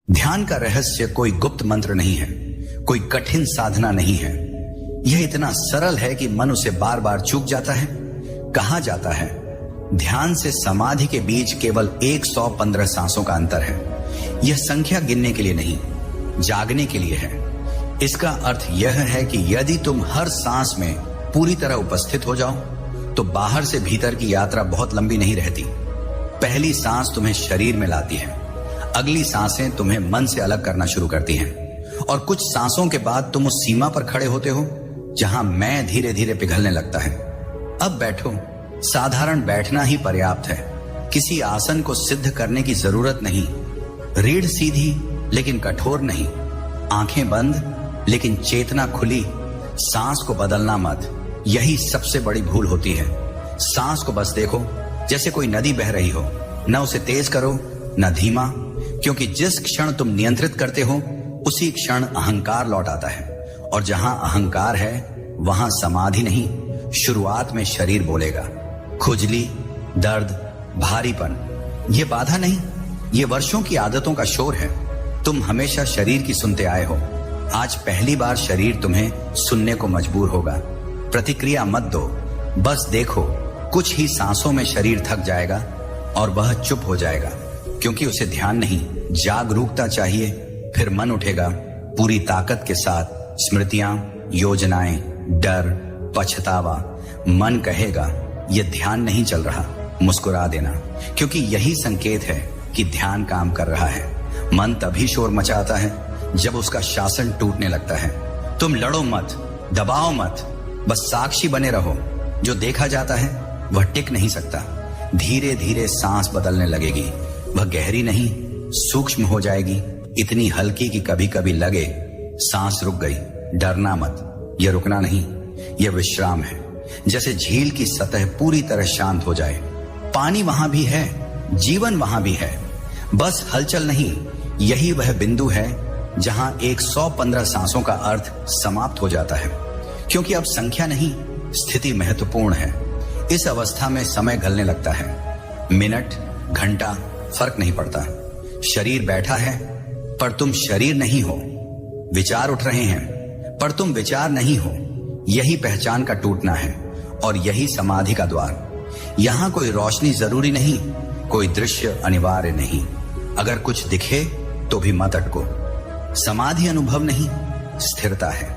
ध्यान का रहस्य कोई गुप्त मंत्र नहीं है, कोई कठिन साधना नहीं है। यह इतना सरल है कि मन उसे बार बार चूक जाता है। कहा जाता है ध्यान से समाधि के बीच केवल 115 सांसों का अंतर है। यह संख्या गिनने के लिए नहीं, जागने के लिए है। इसका अर्थ यह है कि यदि तुम हर सांस में पूरी तरह उपस्थित हो जाओ तो बाहर से भीतर की यात्रा बहुत लंबी नहीं रहती। पहली सांस तुम्हें शरीर में लाती है, अगली सांसें तुम्हें मन से अलग करना शुरू करती हैं, और कुछ सांसों के बाद तुम उस सीमा पर खड़े होते हो जहां मैं धीरे धीरे पिघलने लगता है। अब बैठो। साधारण बैठना ही पर्याप्त है। किसी आसन को सिद्ध करने की जरूरत नहीं। रीढ़ सीधी लेकिन कठोर नहीं, आंखें बंद लेकिन चेतना खुली। सांस को बदलना मत, यही सबसे बड़ी भूल होती है। सांस को बस देखो जैसे कोई नदी बह रही हो, न उसे तेज करो न धीमा, क्योंकि जिस क्षण तुम नियंत्रित करते हो उसी क्षण अहंकार लौट आता है, और जहां अहंकार है वहां समाधि नहीं, शुरुआत में शरीर बोलेगा। खुजली, दर्द, भारीपन, ये बाधा नहीं, ये वर्षों की आदतों का शोर है। तुम हमेशा शरीर की सुनते आए हो, आज पहली बार शरीर तुम्हें सुनने को मजबूर होगा। प्रतिक्रिया मत दो, बस देखो। कुछ ही सांसों में शरीर थक जाएगा और वह चुप हो जाएगा, क्योंकि उसे ध्यान नहीं, जागरूकता चाहिए। फिर मन उठेगा पूरी ताकत के साथ। स्मृतियां, योजनाएं, डर, पछतावा। मन कहेगा यह ध्यान नहीं चल रहा, मुस्कुरा देना, क्योंकि यही संकेत है कि ध्यान काम कर रहा है। मन तभी शोर मचाता है जब उसका शासन टूटने लगता है। तुम लड़ो मत, दबाओ मत, बस साक्षी बने रहो। जो देखा जाता है वह टिक नहीं सकता। धीरे धीरे सांस बदलने लगेगी। वह गहरी नहीं, सूक्ष्म हो जाएगी, इतनी हल्की कि कभी कभी लगे सांस रुक गई। डरना मत, यह रुकना नहीं, यह विश्राम है। जैसे झील की सतह पूरी तरह शांत हो जाए। पानी वहां भी है, जीवन वहां भी है, बस हलचल नहीं। यही वह बिंदु है जहां 115 सांसों का अर्थ समाप्त हो जाता है, क्योंकि अब संख्या नहीं, स्थिति महत्वपूर्ण है। इस अवस्था में समय गलने लगता है। मिनट, घंटा फर्क नहीं पड़ता। शरीर बैठा है पर तुम शरीर नहीं हो। विचार उठ रहे हैं पर तुम विचार नहीं हो। यही पहचान का टूटना है, और यही समाधि का द्वार। यहां कोई रोशनी जरूरी नहीं, कोई दृश्य अनिवार्य नहीं। अगर कुछ दिखे तो भी मत अटको। समाधि अनुभव नहीं, स्थिरता है,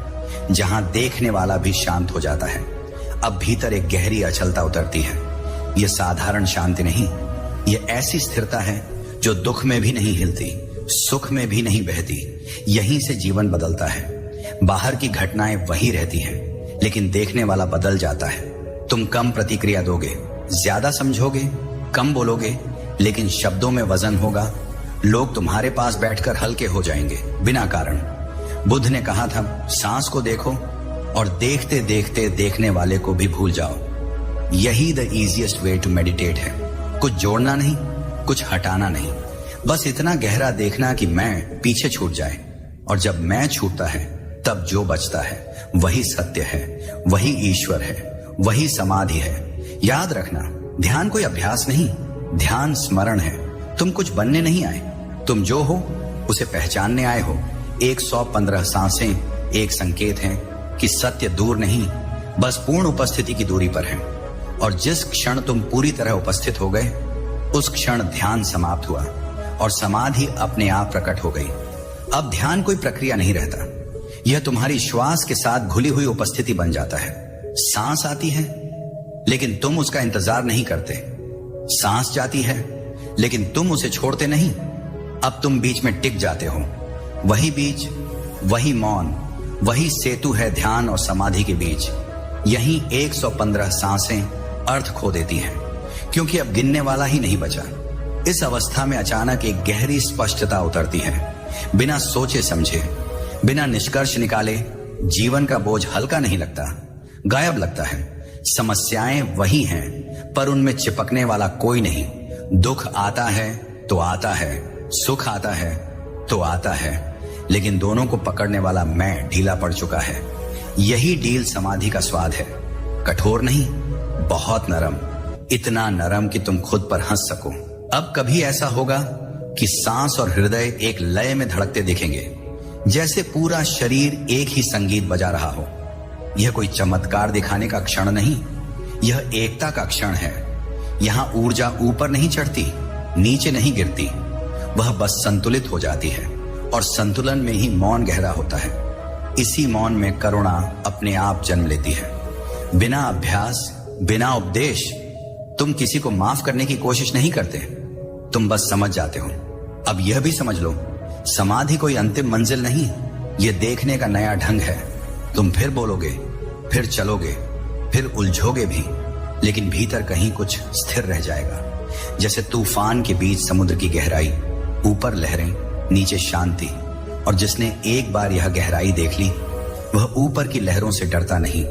जहां देखने वाला भी शांत हो जाता है। अब भीतर एक गहरी अचलता उतरती है। यह साधारण शांति नहीं, यह ऐसी स्थिरता है जो दुख में भी नहीं हिलती, सुख में भी नहीं बहती। यहीं से जीवन बदलता है। बाहर की घटनाएं वही रहती हैं, लेकिन देखने वाला बदल जाता है। तुम कम प्रतिक्रिया दोगे, ज्यादा समझोगे, कम बोलोगे, लेकिन शब्दों में वजन होगा। लोग तुम्हारे पास बैठकर हल्के हो जाएंगे बिना कारण। बुद्ध ने कहा था सांस को देखो और देखते देखते देखने वाले को भी भूल जाओ। यही the easiest way to meditate है। कुछ जोड़ना नहीं, कुछ हटाना नहीं, बस इतना गहरा देखना कि मैं पीछे छूट जाए, और जब मैं छूटता है तब जो बचता है वही सत्य है, वही ईश्वर है, वही समाधि है। याद रखना, ध्यान कोई अभ्यास नहीं, ध्यान स्मरण है। तुम कुछ बनने नहीं आए, तुम जो हो उसे पहचानने आए हो। 115 सांसें एक संकेत हैं कि सत्य दूर नहीं, बस पूर्ण उपस्थिति की दूरी पर है। और जिस क्षण तुम पूरी तरह उपस्थित हो गए उस क्षण ध्यान समाप्त हुआ और समाधि अपने आप प्रकट हो गई। अब ध्यान कोई प्रक्रिया नहीं रहता, यह तुम्हारी श्वास के साथ घुली हुई उपस्थिति बन जाता है। सांस आती है लेकिन तुम उसका इंतजार नहीं करते। सांस जाती है लेकिन तुम उसे छोड़ते नहीं। अब तुम बीच में टिक जाते हो। वही बीच, वही मौन, वही सेतु है ध्यान और समाधि के बीच। यही 115 सांसें अर्थ खो देती हैं, क्योंकि अब गिनने वाला ही नहीं बचा। इस अवस्था में अचानक एक गहरी स्पष्टता उतरती है। बिना सोचे समझे, बिना निष्कर्ष निकाले जीवन का बोझ हल्का नहीं लगता, गायब लगता है। समस्याएं वही हैं, पर उनमें चिपकने वाला कोई नहीं। दुख आता है तो आता है, सुख आता है तो आता है, लेकिन दोनों को पकड़ने वाला मैं ढीला पड़ चुका है। यही डील समाधि का स्वाद है। कठोर नहीं, बहुत नरम, इतना नरम कि तुम खुद पर हंस सको। अब कभी ऐसा होगा कि सांस और हृदय एक लय में धड़कते दिखेंगे, जैसे पूरा शरीर एक ही संगीत बजा रहा हो। यह कोई चमत्कार दिखाने का क्षण नहीं, यह एकता का क्षण है। यहां ऊर्जा ऊपर नहीं चढ़ती, नीचे नहीं गिरती, वह बस संतुलित हो जाती है और संतुलन में ही मौन गहरा होता है। इसी मौन में करुणा अपने आप जन्म लेती है। बिना अभ्यास, बिना उपदेश तुम किसी को माफ करने की कोशिश नहीं करते, तुम बस समझ जाते हो। अब यह भी समझ लो, समाधि कोई अंतिम मंजिल नहीं, यह देखने का नया ढंग है। तुम फिर बोलोगे, फिर चलोगे, फिर उलझोगे भी, लेकिन भीतर कहीं कुछ स्थिर रह जाएगा। जैसे तूफान के बीच समुद्र की गहराई, ऊपर लहरें, नीचे शांति। और जिसने एक बार यह गहराई देख ली, वह ऊपर की लहरों से डरता नहीं।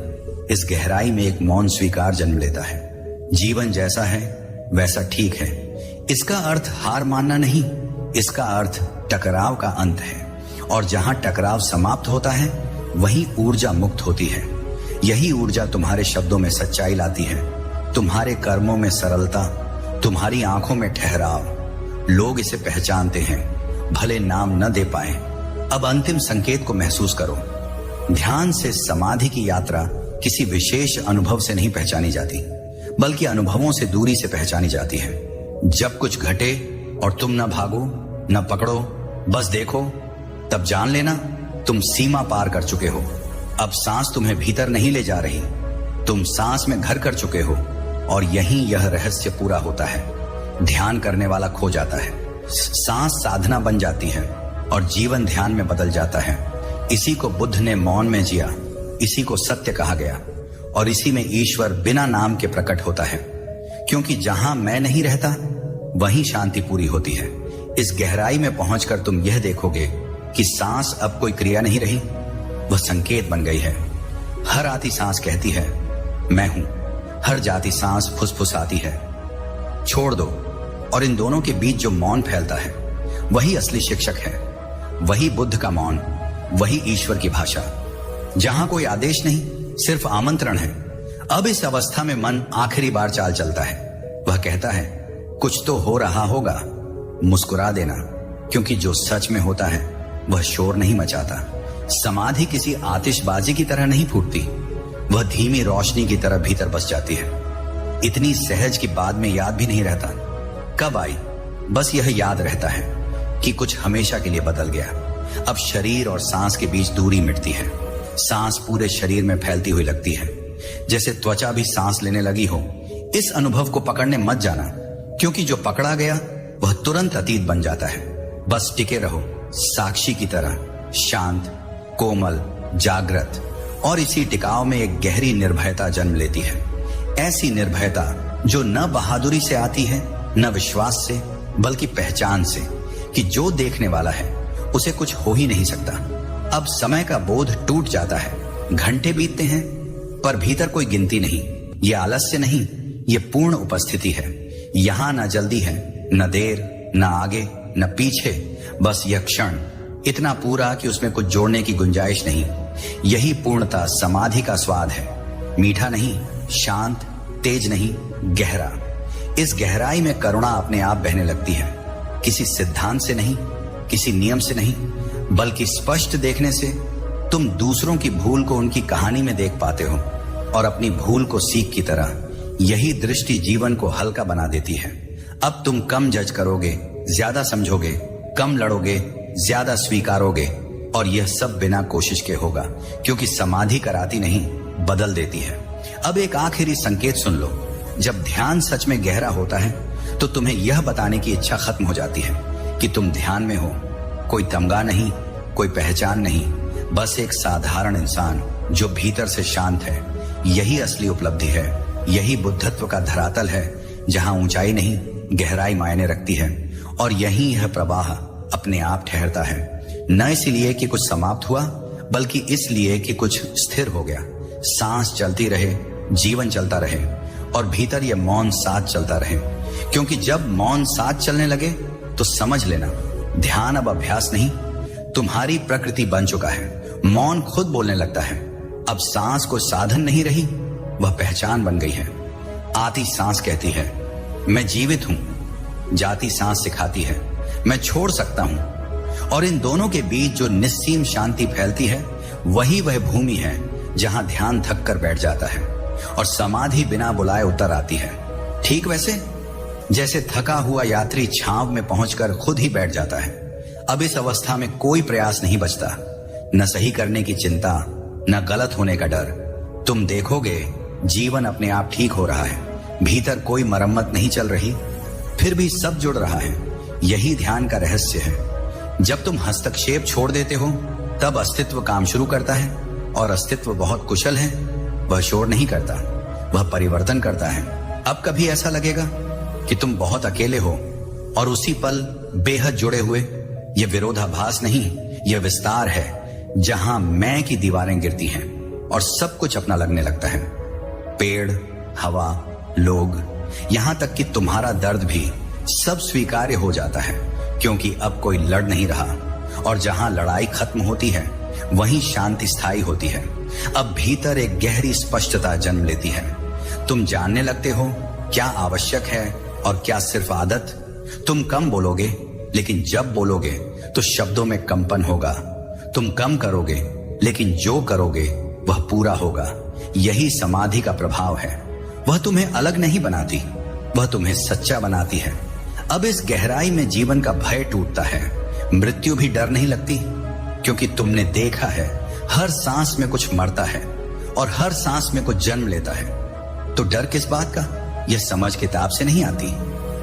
इस गहराई में एक मौन स्वीकार जन्म लेता है। जीवन जैसा है वैसा ठीक है। इसका अर्थ हार मानना नहीं, इसका अर्थ टकराव का अंत है। और जहां टकराव समाप्त होता है, वहीं ऊर्जा मुक्त होती है। यही ऊर्जा तुम्हारे शब्दों में सच्चाई लाती है, तुम्हारे कर्मों में सरलता, तुम्हारी आंखों में ठहराव। लोग इसे पहचानते हैं, भले नाम न दे पाए। अब अंतिम संकेत को महसूस करो। ध्यान से समाधि की यात्रा किसी विशेष अनुभव से नहीं पहचानी जाती, बल्कि अनुभवों से दूरी से पहचानी जाती है। जब कुछ घटे और तुम न भागो, न पकड़ो, बस देखो, तब जान लेना तुम सीमा पार कर चुके हो। अब सांस तुम्हें भीतर नहीं ले जा रही, तुम सांस में घर कर चुके हो। और यहीं यह रहस्य पूरा होता है। ध्यान करने वाला खो जाता है, सांस साधना बन जाती है और जीवन ध्यान में बदल जाता है। इसी को बुद्ध ने मौन में जिया, इसी को सत्य कहा गया। और इसी में ईश्वर बिना नाम के प्रकट होता है, क्योंकि जहां मैं नहीं रहता, वहीं शांति पूरी होती है। इस गहराई में पहुंचकर तुम यह देखोगे कि सांस अब कोई क्रिया नहीं रही, वह संकेत बन गई है। हर आती सांस कहती है मैं हूं, हर जाती सांस फुसफुसाती है छोड़ दो। और इन दोनों के बीच जो मौन फैलता है, वही असली शिक्षक है। वही बुद्ध का मौन, वही ईश्वर की भाषा, जहां कोई आदेश नहीं, सिर्फ आमंत्रण है। अब इस अवस्था में मन आखिरी बार चाल चलता है। वह कहता है कुछ तो हो रहा होगा, मुस्कुरा देना, क्योंकि जो सच में होता है वह शोर नहीं मचाता। समाधि किसी आतिशबाजी की तरह नहीं फूटती, वह धीमी रोशनी की तरह भीतर बस जाती है। इतनी सहज कि बाद में याद भी नहीं रहता कब आई। बस यह याद रहता है कि कुछ हमेशा के लिए बदल गया। अब शरीर और सांस के बीच दूरी मिटती है। सांस पूरे शरीर में फैलती हुई लगती है, जैसे त्वचा भी सांस लेने लगी हो। इस अनुभव को पकड़ने मत जाना, क्योंकि जो पकड़ा गया वह तुरंत अतीत बन जाता है। बस टिके रहो, साक्षी की तरह, शांत, कोमल, जागृत। और इसी टिकाव में एक गहरी निर्भयता जन्म लेती है। ऐसी निर्भयता जो न बहादुरी से आती है, न विश्वास से, बल्कि पहचान से, कि जो देखने वाला है उसे कुछ हो ही नहीं सकता। अब समय का बोध टूट जाता है। घंटे बीतते हैं, पर भीतर कोई गिनती नहीं। ये आलस्य नहीं, ये पूर्ण उपस्थिति है। यहां न जल्दी है, न देर, न आगे, न पीछे। बस यह क्षण इतना पूरा कि उसमें कुछ जोड़ने की गुंजाइश नहीं। यही पूर्णता समाधि का स्वाद है। मीठा नहीं, शांत, तेज नहीं, गहरा। इस गहराई में करुणा अपने आप बहने लगती है, किसी सिद्धांत से नहीं, किसी नियम से नहीं, बल्कि स्पष्ट देखने से। तुम दूसरों की भूल को उनकी कहानी में देख पाते हो और अपनी भूल को सीख की तरह। यही दृष्टि जीवन को हल्का बना देती है। अब तुम कम जज करोगे, ज्यादा समझोगे, कम लड़ोगे, ज्यादा स्वीकारोगे। और यह सब बिना कोशिश के होगा, क्योंकि समाधि कराती नहीं, बदल देती है। अब एक आखिरी संकेत सुन लो। जब ध्यान सच में गहरा होता है, तो तुम्हें यह बताने की इच्छा खत्म हो जाती है कि तुम ध्यान में हो। कोई तमगा नहीं, कोई पहचान नहीं, बस एक साधारण इंसान जो भीतर से शांत है। यही असली उपलब्धि है। यही बुद्धत्व का धरातल है, जहां ऊंचाई नहीं, गहराई मायने रखती है। और यही यह प्रवाह अपने आप ठहरता है, न इसलिए कि कुछ समाप्त हुआ, बल्कि इसलिए कि कुछ स्थिर हो गया। सांस चलती रहे, जीवन चलता रहे, और भीतर यह मौन साथ चलता रहे। क्योंकि जब मौन साथ चलने लगे, तो समझ लेना ध्यान अब अभ्यास नहीं, तुम्हारी प्रकृति बन चुका है। मौन खुद बोलने लगता है। अब सांस कोई साधन नहीं रही, वह पहचान बन गई है। आती सांस कहती है मैं जीवित हूं, जाती सांस सिखाती है मैं छोड़ सकता हूं। और इन दोनों के बीच जो निस्सीम शांति फैलती है, वही वह भूमि है जहां ध्यान थक कर बैठ जाता है और समाधि बिना बुलाए उतर आती है। ठीक वैसे जैसे थका हुआ यात्री छांव में पहुंचकर खुद ही बैठ जाता है। अब इस अवस्था में कोई प्रयास नहीं बचता, न सही करने की चिंता, न गलत होने का डर। तुम देखोगे जीवन अपने आप ठीक हो रहा है, भीतर कोई मरम्मत नहीं चल रही, फिर भी सब जुड़ रहा है। यही ध्यान का रहस्य है। जब तुम हस्तक्षेप छोड़ देते हो, तब अस्तित्व काम शुरू करता है, और अस्तित्व बहुत कुशल है। वह शोर नहीं करता, वह परिवर्तन करता है। अब कभी ऐसा लगेगा कि तुम बहुत अकेले हो और उसी पल बेहद जुड़े हुए। यह विरोधाभास नहीं, यह विस्तार है, जहां मैं की दीवारें गिरती हैं और सब कुछ अपना लगने लगता है। पेड़, हवा, लोग, यहां तक कि तुम्हारा दर्द भी सब स्वीकार्य हो जाता है, क्योंकि अब कोई लड़ नहीं रहा। और जहां लड़ाई खत्म होती है, वहीं शांति स्थायी होती है। अब भीतर एक गहरी स्पष्टता जन्म लेती है। तुम जानने लगते हो क्या आवश्यक है और क्या सिर्फ आदत। तुम कम बोलोगे, लेकिन जब बोलोगे तो शब्दों में कंपन होगा। तुम कम करोगे, लेकिन जो करोगे वह पूरा होगा। यही समाधि का प्रभाव है। वह तुम्हें अलग नहीं बनाती, वह तुम्हें सच्चा बनाती है। अब इस गहराई में जीवन का भय टूटता है। मृत्यु भी डर नहीं लगती, क्योंकि तुमने देखा है हर सांस में कुछ मरता है और हर सांस में कुछ जन्म लेता है। तो डर किस बात का? यह समझ किताब से नहीं आती,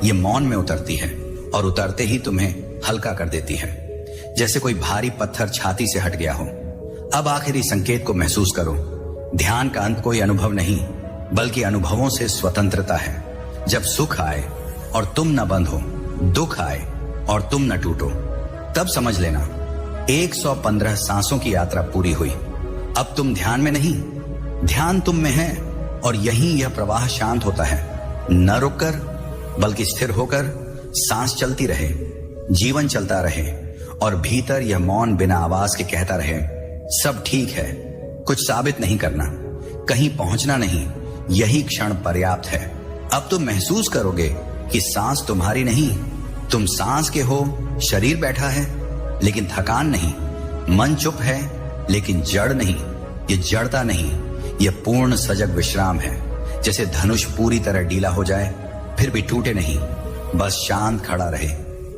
यह मौन में उतरती है, और उतरते ही तुम्हें हल्का कर देती है, जैसे कोई भारी पत्थर छाती से हट गया हो। अब आखिरी संकेत को महसूस करो। ध्यान का अंत कोई अनुभव नहीं, बल्कि अनुभवों से स्वतंत्रता है। जब सुख आए और तुम न बंध हो, दुख आए और तुम न टूटो, तब समझ लेना 115 सांसों की यात्रा पूरी हुई। अब तुम ध्यान में नहीं, ध्यान तुम में है, और यहीं यह प्रवाह शांत होता है। न रुककर, बल्कि स्थिर होकर सांस चलती रहे, जीवन चलता रहे, और भीतर यह मौन बिना आवाज के कहता रहे, सब ठीक है। कुछ साबित नहीं करना, कहीं पहुंचना नहीं, यही क्षण पर्याप्त है। अब तुम महसूस करोगे कि सांस तुम्हारी नहीं, तुम सांस के हो। शरीर बैठा है, लेकिन थकान नहीं। मन चुप है, लेकिन जड़ नहीं। ये जड़ता नहीं, यह पूर्ण सजग विश्राम है। जैसे धनुष पूरी तरह ढीला हो जाए, फिर भी टूटे नहीं, बस शांत खड़ा रहे।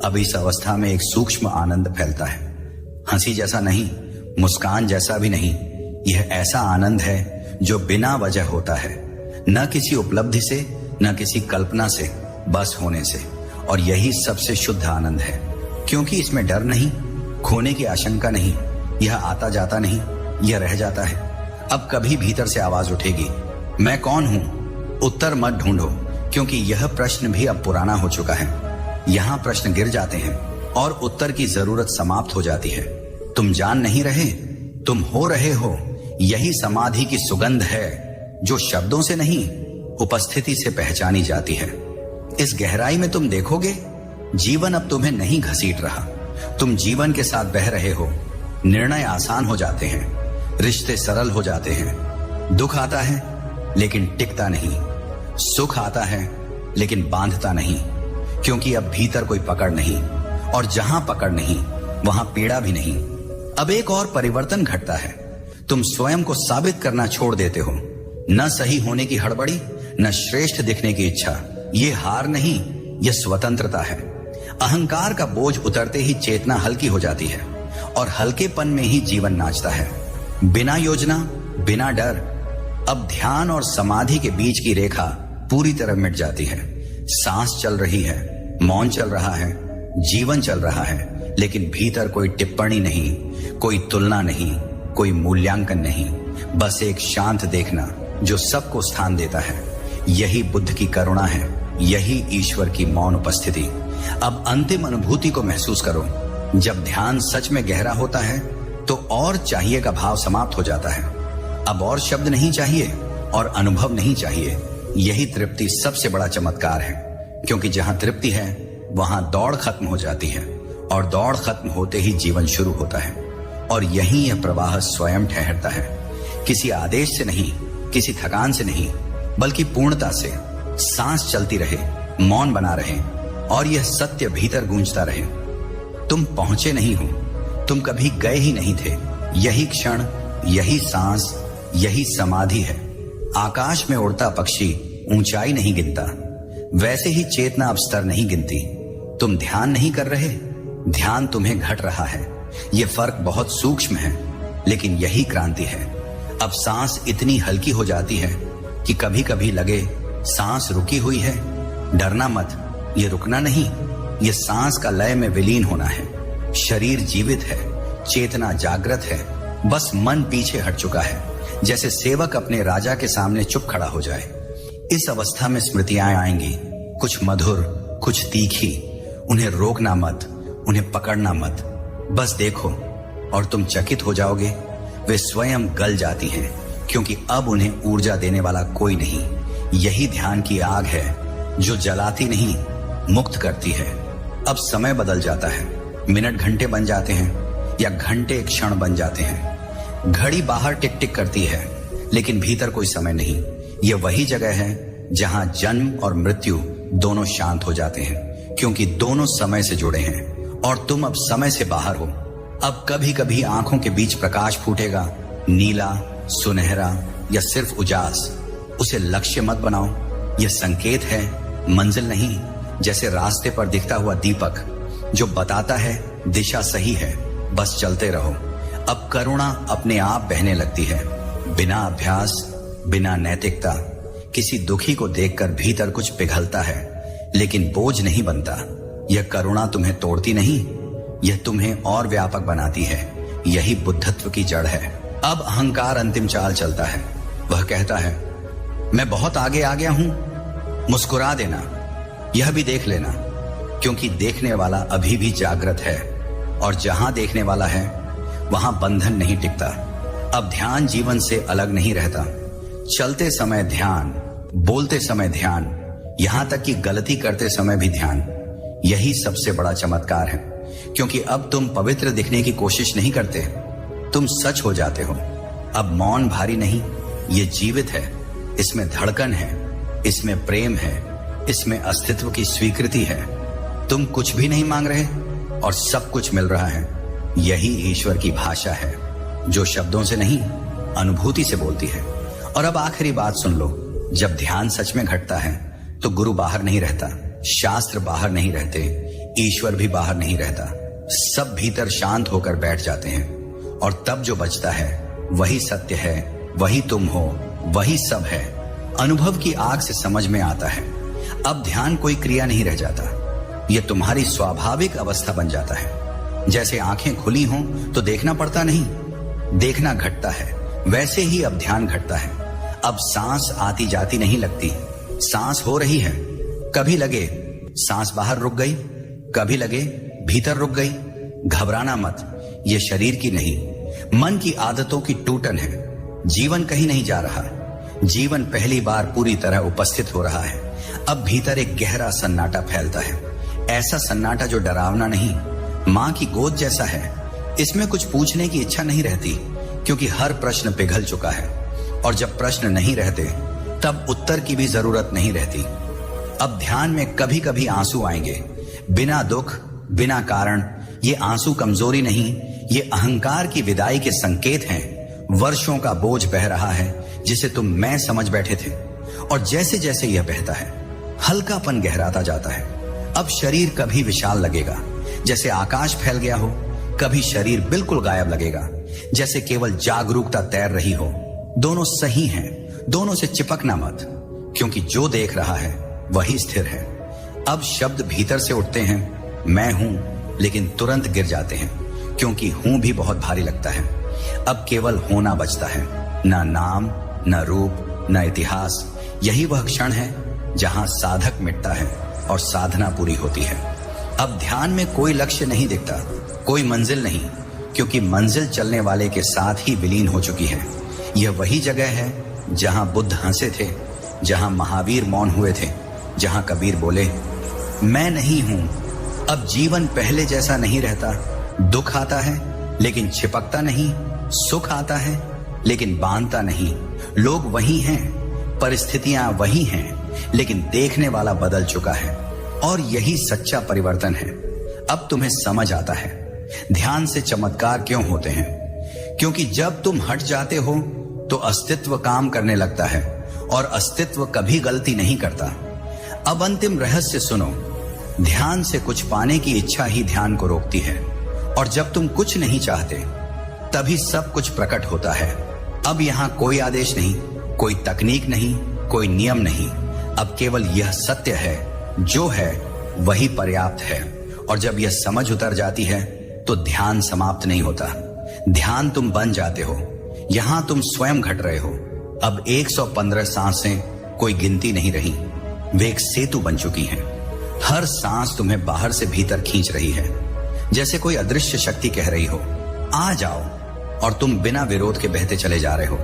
अब इस अवस्था में एक सूक्ष्म आनंद फैलता है। हंसी जैसा नहीं, मुस्कान जैसा भी नहीं। यह ऐसा आनंद है जो बिना वजह होता है, न किसी उपलब्धि से, न किसी कल्पना से, बस होने से। और यही सबसे शुद्ध आनंद है, क्योंकि इसमें डर नहीं, खोने की आशंका नहीं, यह आता जाता नहीं, यह रह जाता है। अब कभी भीतर से आवाज उठेगी, मैं कौन हूं? उत्तर मत ढूंढो, क्योंकि यह प्रश्न भी अब पुराना हो चुका है। यहां प्रश्न गिर जाते हैं और उत्तर की जरूरत समाप्त हो जाती है। तुम जान नहीं रहे, तुम हो रहे हो। यही समाधि की सुगंध है, जो शब्दों से नहीं, उपस्थिति से पहचानी जाती है। इस गहराई में तुम देखोगे जीवन अब तुम्हें नहीं घसीट रहा, तुम जीवन के साथ बह रहे हो। निर्णय आसान हो जाते हैं, रिश्ते सरल हो जाते हैं। दुख आता है, लेकिन टिकता नहीं। सुख आता है, लेकिन बांधता नहीं, क्योंकि अब भीतर कोई पकड़ नहीं, और जहां पकड़ नहीं, वहां पीड़ा भी नहीं। अब एक और परिवर्तन घटता है। तुम स्वयं को साबित करना छोड़ देते हो। न सही होने की हड़बड़ी, न श्रेष्ठ दिखने की इच्छा। ये हार नहीं, यह स्वतंत्रता है। अहंकार का बोझ उतरते ही चेतना हल्की हो जाती है, और हल्केपन में ही जीवन नाचता है, बिना योजना, बिना डर। अब ध्यान और समाधि के बीच की रेखा पूरी तरह मिट जाती है। सांस चल रही है, मौन चल रहा है, जीवन चल रहा है, लेकिन भीतर कोई टिप्पणी नहीं, कोई तुलना नहीं, कोई मूल्यांकन नहीं। बस एक शांत देखना जो सबको स्थान देता है। यही बुद्ध की करुणा है, यही ईश्वर की मौन उपस्थिति। अब अंतिम अनुभूति को महसूस करो। जब ध्यान सच में गहरा होता है, तो और चाहिए का भाव समाप्त हो जाता है। अब और शब्द नहीं चाहिए और अनुभव नहीं चाहिए। यही तृप्ति सबसे बड़ा चमत्कार है, क्योंकि जहां तृप्ति है, वहां दौड़ खत्म हो जाती है, और दौड़ खत्म होते ही जीवन शुरू होता है। और यहीं यह प्रवाह स्वयं ठहरता है, किसी आदेश से नहीं, किसी थकान से नहीं, बल्कि पूर्णता से। सांस चलती रहे, मौन बना रहे, और यह सत्य भीतर गूंजता रहे, तुम पहुंचे नहीं हो, तुम कभी गए ही नहीं थे। यही क्षण, यही सांस, यही समाधि है। आकाश में उड़ता पक्षी ऊंचाई नहीं गिनता, वैसे ही चेतना अब स्तर नहीं गिनती। तुम ध्यान नहीं कर रहे, ध्यान तुम्हें घट रहा है। यह फर्क बहुत सूक्ष्म है, लेकिन यही क्रांति है। अब सांस इतनी हल्की हो जाती है कि कभी कभी लगे सांस रुकी हुई है। डरना मत, ये रुकना नहीं, ये सांस का लय में विलीन होना है। शरीर जीवित है, चेतना जागृत है, बस मन पीछे हट चुका है। जैसे सेवक अपने राजा के सामने चुप खड़ा हो जाए। इस अवस्था में स्मृतियां आएंगी, कुछ मधुर, कुछ तीखी। उन्हें रोकना मत, उन्हें पकड़ना मत, बस देखो और तुम चकित हो जाओगे। वे स्वयं गल जाती हैं, क्योंकि अब उन्हें ऊर्जा देने वाला कोई नहीं। यही ध्यान की आग है जो जलाती नहीं, मुक्त करती है। अब समय बदल जाता है, मिनट घंटे बन जाते हैं या घंटे क्षण बन जाते हैं। घड़ी बाहर टिक टिक करती है, लेकिन भीतर कोई समय नहीं। यह वही जगह है जहां जन्म और मृत्यु दोनों शांत हो जाते हैं, क्योंकि दोनों समय से जुड़े हैं और तुम अब समय से बाहर हो। अब कभी कभी आंखों के बीच प्रकाश फूटेगा, नीला, सुनहरा या सिर्फ उजास। उसे लक्ष्य मत बनाओ, यह संकेत है, मंजिल नहीं। जैसे रास्ते पर दिखता हुआ दीपक जो बताता है दिशा सही है, बस चलते रहो। अब करुणा अपने आप बहने लगती है, बिना अभ्यास, बिना नैतिकता। किसी दुखी को देखकर भीतर कुछ पिघलता है, लेकिन बोझ नहीं बनता। यह करुणा तुम्हें तोड़ती नहीं, यह तुम्हें और व्यापक बनाती है। यही बुद्धत्व की जड़ है। अब अहंकार अंतिम चाल चलता है। वह कहता है, मैं बहुत आगे आ गया हूं। मुस्कुरा देना, यह भी देख लेना, क्योंकि देखने वाला अभी भी जागृत है, और जहां देखने वाला है वहां बंधन नहीं टिकता। अब ध्यान जीवन से अलग नहीं रहता। चलते समय ध्यान, बोलते समय ध्यान, यहां तक कि गलती करते समय भी ध्यान। यही सबसे बड़ा चमत्कार है, क्योंकि अब तुम पवित्र दिखने की कोशिश नहीं करते, तुम सच हो जाते हो। अब मौन भारी नहीं, ये जीवित है। इसमें धड़कन है, इसमें प्रेम है, इसमें अस्तित्व की स्वीकृति है। तुम कुछ भी नहीं मांग रहे और सब कुछ मिल रहा है। यही ईश्वर की भाषा है, जो शब्दों से नहीं, अनुभूति से बोलती है। और अब आखिरी बात सुन लो, जब ध्यान सच में घटता है तो गुरु बाहर नहीं रहता, शास्त्र बाहर नहीं रहते, ईश्वर भी बाहर नहीं रहता। सब भीतर शांत होकर बैठ जाते हैं, और तब जो बचता है वही सत्य है, वही तुम हो, वही सब है। अनुभव की आग से समझ में आता है। अब ध्यान कोई क्रिया नहीं रह जाता, यह तुम्हारी स्वाभाविक अवस्था बन जाता है। जैसे आंखें खुली हों तो देखना पड़ता नहीं, देखना घटता है, वैसे ही अब ध्यान घटता है। अब सांस आती जाती नहीं लगती, सांस हो रही है। कभी लगे सांस बाहर रुक गई, कभी लगे भीतर रुक गई। घबराना मत, यह शरीर की नहीं, मन की आदतों की टूटन है। जीवन कहीं नहीं जा रहा, जीवन पहली बार पूरी तरह उपस्थित हो रहा है। अब भीतर एक गहरा सन्नाटा फैलता है, ऐसा सन्नाटा जो डरावना नहीं, मां की गोद जैसा है। इसमें कुछ पूछने की इच्छा नहीं रहती, क्योंकि हर प्रश्न पिघल चुका है। और जब प्रश्न नहीं रहते तब उत्तर की भी जरूरत नहीं रहती। अब ध्यान में कभी कभी आंसू आएंगे, बिना दुख, बिना कारण। ये आंसू कमजोरी नहीं, ये अहंकार की विदाई के संकेत हैं। वर्षों का बोझ बह रहा है, जिसे तुम मैं समझ बैठे थे, और जैसे जैसे यह बहता है, हल्कापन गहराता जाता है। अब शरीर कभी विशाल लगेगा, जैसे आकाश फैल गया हो, कभी शरीर बिल्कुल गायब लगेगा, जैसे केवल जागरूकता तैर रही हो। दोनों सही हैं, दोनों से चिपकना मत, क्योंकि जो देख रहा है वही स्थिर है। अब शब्द भीतर से उठते हैं, मैं हूं, लेकिन तुरंत गिर जाते हैं, क्योंकि हूं भी बहुत भारी लगता है। अब केवल होना बचता है, न नाम, न रूप, न इतिहास। यही वह क्षण है जहां साधक मिटता है और साधना पूरी होती है। अब ध्यान में कोई लक्ष्य नहीं दिखता, कोई मंजिल नहीं, क्योंकि मंजिल चलने वाले के साथ ही विलीन हो चुकी है। यह वही जगह है जहां बुद्ध हंसे थे, जहां महावीर मौन हुए थे, जहां कबीर बोले, मैं नहीं हूं। अब जीवन पहले जैसा नहीं रहता। दुख आता है लेकिन छिपकता नहीं, सुख आता है लेकिन बांधता नहीं। लोग वही हैं, परिस्थितियां वही हैं, लेकिन देखने वाला बदल चुका है। और यही सच्चा परिवर्तन है। अब तुम्हें समझ आता है ध्यान से चमत्कार क्यों होते हैं। क्योंकि जब तुम हट जाते हो तो अस्तित्व काम करने लगता है और अस्तित्व कभी गलती नहीं करता। अब अंतिम रहस्य सुनो, ध्यान से कुछ पाने की इच्छा ही ध्यान को रोकती है, और जब तुम कुछ नहीं चाहते तभी सब कुछ प्रकट होता है। अब यहां कोई आदेश नहीं, कोई तकनीक नहीं, कोई नियम नहीं। अब केवल यह सत्य है, जो है वही पर्याप्त है। और जब यह समझ उतर जाती है तो ध्यान समाप्त नहीं होता। ध्यान तुम बन जाते हो। यहां तुम स्वयं घट रहे हो। अब 115 सांसें कोई गिनती नहीं रही, वे एक सेतु बन चुकी हैं। हर सांस तुम्हें बाहर से भीतर खींच रही है, जैसे कोई अदृश्य शक्ति कह रही हो, आ जाओ, और तुम बिना विरोध के बहते चले जा रहे हो।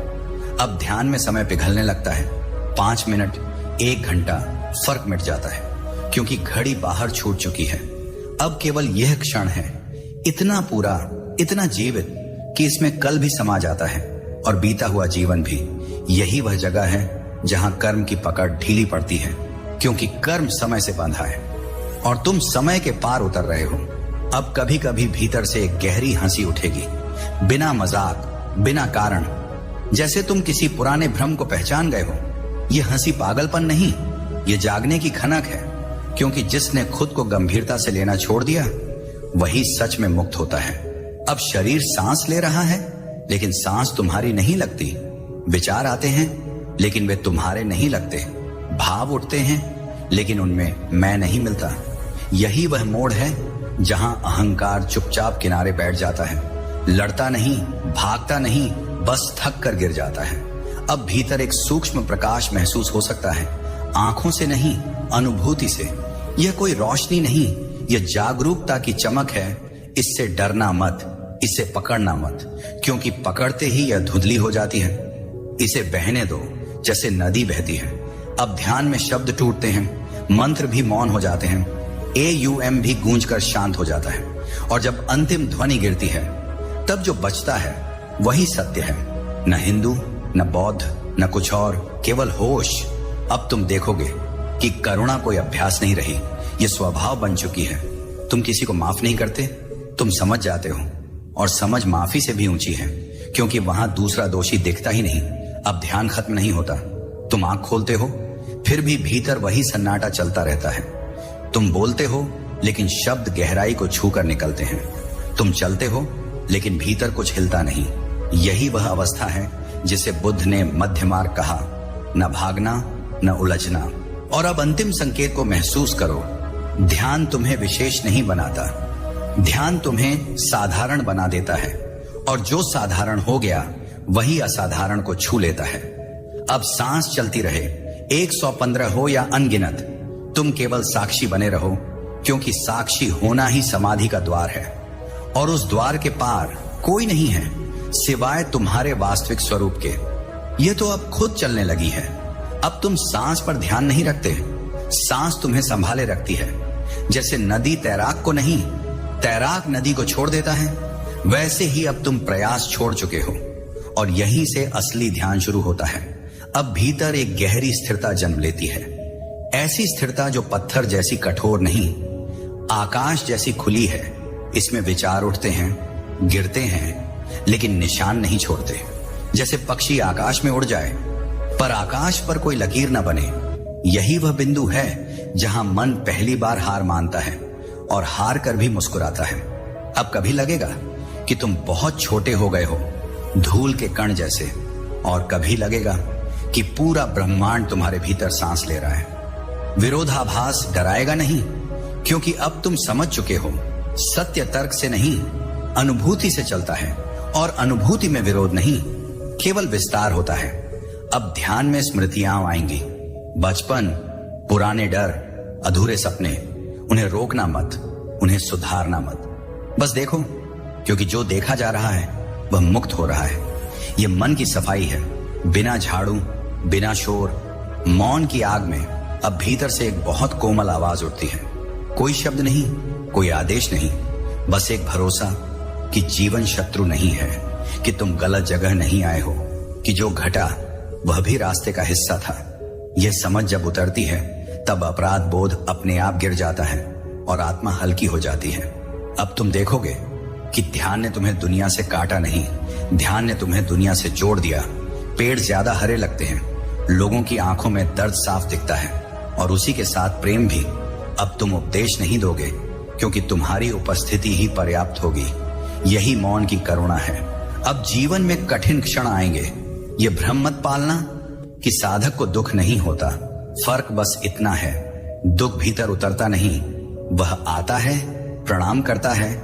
अब ध्यान में समय पिघलने लगता है। 5 मिनट, 1 घंटा, फर्क मिट जाता है, क्योंकि घड़ी बाहर छूट चुकी है। अब केवल यह क्षण है, इतना पूरा, इतना जीवित कि इसमें कल भी समा जाता है और बीता हुआ जीवन भी। यही वह जगह है जहां कर्म की पकड़ ढीली पड़ती है, क्योंकि कर्म समय से बंधा है और तुम समय के पार उतर रहे हो। अब कभी कभी भीतर से एक गहरी हंसी उठेगी, बिना मजाक, बिना कारण, जैसे तुम किसी पुराने भ्रम को पहचान गए हो। यह हंसी पागलपन नहीं, यह जागने की खनक है, क्योंकि जिसने खुद को गंभीरता से लेना छोड़ दिया वही सच में मुक्त होता है। अब शरीर सांस ले रहा है, लेकिन सांस तुम्हारी नहीं लगती। विचार आते हैं, लेकिन वे तुम्हारे नहीं लगते। भाव उठते हैं, लेकिन उनमें मैं नहीं मिलता। यही वह मोड़ है जहां अहंकार चुपचाप किनारे बैठ जाता है, लड़ता नहीं, भागता नहीं, बस थक कर गिर जाता है। अब भीतर एक सूक्ष्म प्रकाश महसूस हो सकता है, आंखों से नहीं, अनुभूति से। यह कोई रोशनी नहीं, यह जागरूकता की चमक है। इससे डरना मत, इसे पकड़ना मत, क्योंकि पकड़ते ही यह धुंधली हो जाती है। इसे बहने दो जैसे नदी बहती है। अब ध्यान में शब्द टूटते हैं, मंत्र भी मौन हो जाते हैं, AUM भी गूंजकर शांत हो जाता है। और जब अंतिम ध्वनि गिरती है, तब जो बचता है वही सत्य है। न हिंदू, न बौद्ध, न कुछ और, केवल होश। अब तुम देखोगे कि करुणा कोई अभ्यास नहीं रही, यह स्वभाव बन चुकी है। तुम किसी को माफ नहीं करते, तुम समझ जाते हो, और समझ माफी से भी ऊंची है, क्योंकि वहां दूसरा दोषी दिखता ही नहीं। अब ध्यान खत्म नहीं होता। तुम आंख खोलते हो, फिर भी भीतर वही सन्नाटा चलता रहता है। तुम बोलते हो, लेकिन शब्द गहराई को छूकर निकलते हैं। तुम चलते हो, लेकिन भीतर कुछ हिलता नहीं। यही वह अवस्था है जिसे बुद्ध ने मध्य मार्ग कहा, न भागना, न उलझना। और अब अंतिम संकेत को महसूस करो। ध्यान तुम्हें विशेष नहीं बनाता, ध्यान तुम्हें साधारण बना देता है, और जो साधारण हो गया वही असाधारण को छू लेता है। अब सांस चलती रहे, 115 हो या अनगिनत, तुम केवल साक्षी बने रहो, क्योंकि साक्षी होना ही समाधि का द्वार है। और उस द्वार के पार कोई नहीं है सिवाय तुम्हारे वास्तविक स्वरूप के। यह तो अब खुद चलने लगी है। अब तुम सांस पर ध्यान नहीं रखते, सांस तुम्हें संभाले रखती है। जैसे नदी तैराक को नहीं, तैराक नदी को छोड़ देता है, वैसे ही अब तुम प्रयास छोड़ चुके हो, और यहीं से असली ध्यान शुरू होता है। अब भीतर एक गहरी स्थिरता जन्म लेती है, ऐसी स्थिरता जो पत्थर जैसी कठोर नहीं, आकाश जैसी खुली है। इसमें विचार उठते हैं, गिरते हैं, लेकिन निशान नहीं छोड़ते। जैसे पक्षी आकाश में उड़ जाए, पर आकाश पर कोई लकीर न बने। यही वह बिंदु है जहां मन पहली बार हार मानता है और हार कर भी मुस्कुराता है। अब कभी लगेगा कि तुम बहुत छोटे हो गए हो, धूल के कण जैसे, और कभी लगेगा कि पूरा ब्रह्मांड तुम्हारे भीतर सांस ले रहा है। विरोधाभास डराएगा नहीं, क्योंकि अब तुम समझ चुके हो, सत्य तर्क से नहीं, अनुभूति से चलता है, और अनुभूति में विरोध नहीं, केवल विस्तार होता है। अब ध्यान में स्मृतियां आएंगी, बचपन, पुराने डर, अधूरे सपने। उन्हें रोकना मत, उन्हें सुधारना मत, बस देखो, क्योंकि जो देखा जा रहा है वह मुक्त हो रहा है। यह मन की सफाई है, बिना झाड़ू, बिना शोर, मौन की आग में अब भीतर से एक बहुत कोमल आवाज उठती है। कोई शब्द नहीं, कोई आदेश नहीं, बस एक भरोसा कि जीवन शत्रु नहीं है, कि तुम गलत जगह नहीं आए हो, कि जो घटा वह भी रास्ते का हिस्सा था। यह समझ जब उतरती है, तब अपराध बोध अपने आप गिर जाता है। और आत्मा हल्की हो जाती है। अब तुम देखोगे कि ध्यान ने तुम्हें दुनिया से काटा नहीं, ध्यान ने तुम्हें दुनिया से जोड़ दिया। पेड़ ज्यादा हरे लगते हैं, लोगों की आंखों में दर्द साफ दिखता है और उसी के साथ प्रेम भी। अब तुम उपदेश नहीं दोगे क्योंकि तुम्हारी उपस्थिति ही पर्याप्त होगी। यही मौन की करुणा है। अब जीवन में कठिन क्षण आएंगे, ये भ्रम मत पालना कि साधक को दुख नहीं होता। फर्क बस इतना है, दुख भीतर उतरता नहीं, वह आता है, प्रणाम करता है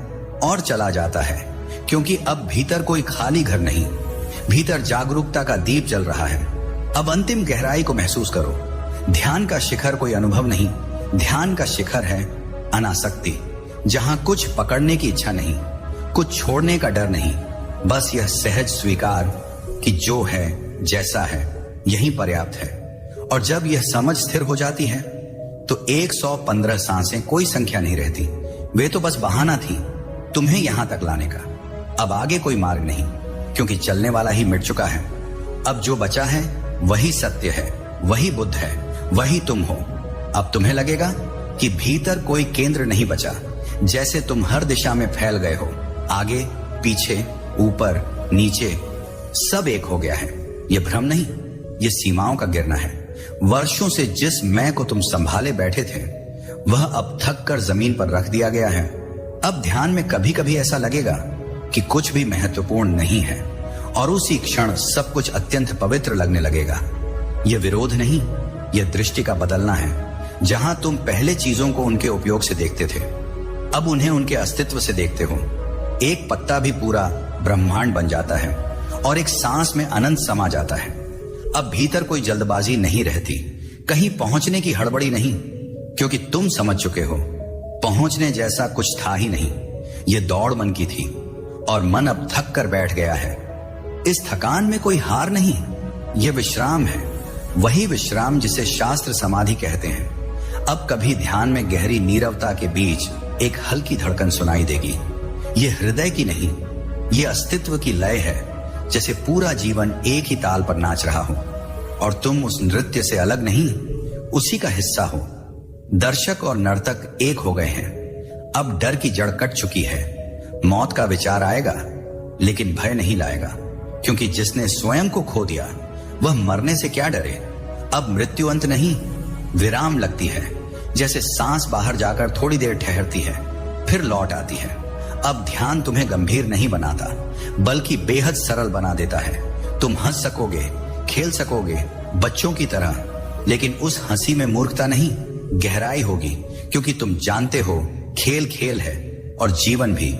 और चला जाता है। क्योंकि अब भीतर कोई खाली घर नहीं, भीतर जागरूकता का दीप जल रहा है। अब अंतिम गहराई को महसूस करो। ध्यान का शिखर कोई अनुभव नहीं, ध्यान का शिखर है अनासक्ति, जहां कुछ पकड़ने की इच्छा नहीं, कुछ छोड़ने का डर नहीं, बस यह सहज स्वीकार कि जो है जैसा है यही पर्याप्त है। और जब यह समझ स्थिर हो जाती है तो 115 सांसें कोई संख्या नहीं रहती, वे तो बस बहाना थी तुम्हें यहां तक लाने का। अब आगे कोई मार्ग नहीं, क्योंकि चलने वाला ही मिट चुका है। अब जो बचा है वही सत्य है, वही बुद्ध है, वही तुम हो। अब तुम्हें लगेगा कि भीतर कोई केंद्र नहीं बचा, जैसे तुम हर दिशा में फैल गए हो। आगे पीछे ऊपर नीचे सब एक हो गया है। यह भ्रम नहीं, यह सीमाओं का गिरना है। वर्षों से जिस मैं को तुम संभाले बैठे थे वह अब थक कर जमीन पर रख दिया गया है। अब ध्यान में कभी कभी ऐसा लगेगा कि कुछ भी महत्वपूर्ण नहीं है और उसी क्षण सब कुछ अत्यंत पवित्र लगने लगेगा। यह विरोध नहीं, यह दृष्टि का बदलना है। जहां तुम पहले चीजों को उनके उपयोग से देखते थे, अब उन्हें उनके अस्तित्व से देखते हो। एक पत्ता भी पूरा ब्रह्मांड बन जाता है और एक सांस में अनंत समा जाता है। अब भीतर कोई जल्दबाजी नहीं रहती, कहीं पहुंचने की हड़बड़ी नहीं, क्योंकि तुम समझ चुके हो पहुंचने जैसा कुछ था ही नहीं। यह दौड़ मन की थी और मन अब थक कर बैठ गया है। इस थकान में कोई हार नहीं, यह विश्राम है, वही विश्राम जिसे शास्त्र समाधि कहते हैं। अब कभी ध्यान में गहरी नीरवता के बीच एक हल्की धड़कन सुनाई देगी। यह हृदय की नहीं, यह अस्तित्व की लय है, जैसे पूरा जीवन एक ही ताल पर नाच रहा हो और तुम उस नृत्य से अलग नहीं, उसी का हिस्सा हो। दर्शक और नर्तक एक हो गए हैं। अब डर की जड़ कट चुकी है। मौत का विचार आएगा लेकिन भय नहीं लाएगा, क्योंकि जिसने स्वयं को खो दिया वह मरने से क्या डरे। अब मृत्यु अंत नहीं, विराम लगती है, जैसे सांस बाहर जाकर थोड़ी देर ठहरती है फिर लौट आती है। अब ध्यान तुम्हें गंभीर नहीं बनाता, बल्कि बेहद सरल बना देता है। तुम हंस सकोगे, खेल सकोगे बच्चों की तरह, लेकिन उस हंसी में मूर्खता नहीं, गहराई होगी, क्योंकि तुम जानते हो खेल खेल है और जीवन भी।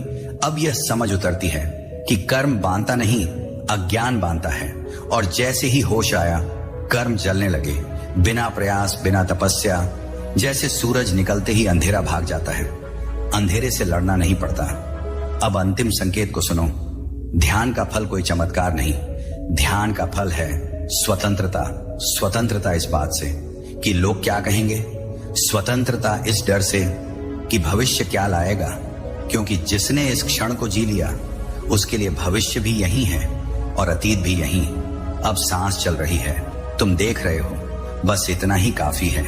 अब यह समझ उतरती है कि कर्म बांधता नहीं, अज्ञान बांधता है। और जैसे ही होश आया कर्म जलने लगे, बिना प्रयास बिना तपस्या। जैसे सूरज निकलते ही अंधेरा भाग जाता है, अंधेरे से लड़ना नहीं पड़ता। अब अंतिम संकेत को सुनो। ध्यान का फल कोई चमत्कार नहीं, ध्यान का फल है स्वतंत्रता। स्वतंत्रता इस बात से कि लोग क्या कहेंगे, स्वतंत्रता इस डर से कि भविष्य क्या लाएगा, क्योंकि जिसने इस क्षण को जी लिया उसके लिए भविष्य भी यही है और अतीत भी यही। अब सांस चल रही है, तुम देख रहे हो, बस इतना ही काफी है।